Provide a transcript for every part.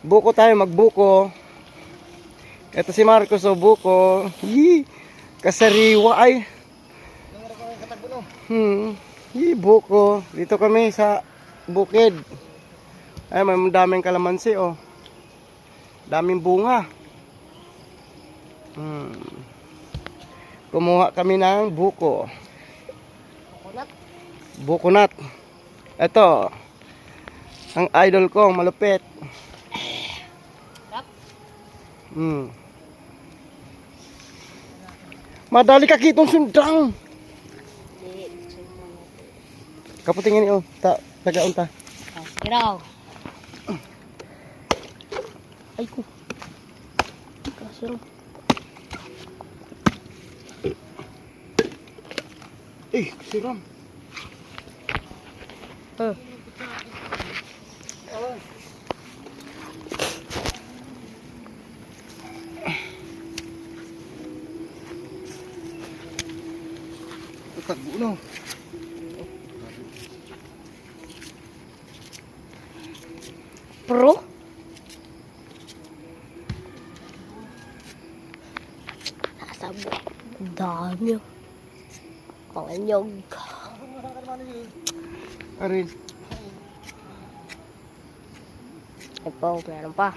Buko tayo, magbuko. Ito si Marcos, o buko. Kasariwa ay. Buko. Dito kami sa bukid. Ay, may daming kalamansi, oh. Daming bunga. Kumuha kami ng buko. Bukonat. Ito. Ang idol ko, malupit. Madali ka kitong sundang. Kaputingin niyo, tagaon ta. Kiraw. Ay ko. Kasiro. Siram. Tagbo no. Pro? Nasabo. Dami. Panganyog. Arin. Ay po, meron pa.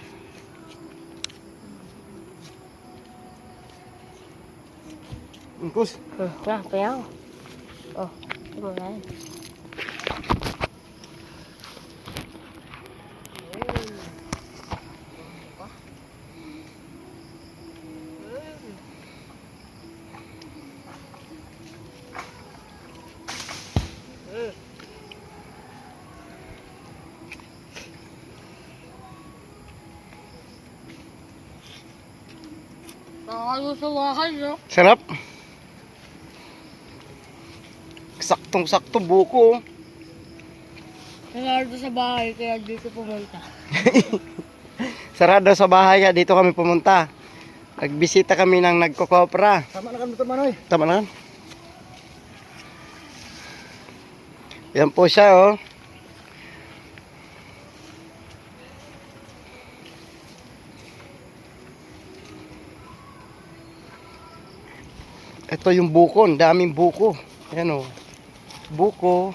Angkus. Kaya. Oh, ito mo yan. Nakakayo sa bahay, no? Sarap. Saktong-sakto buko. Sarado sa bahay, kaya dito pumunta. Sarado sa bahay, dito kami pumunta. Nagbisita kami ng nagkokopra. Tama na kami ito, Manoy. Tama na. Yan po siya, oh. Ito yung buko, daming buko. Ayan, oh. Buko.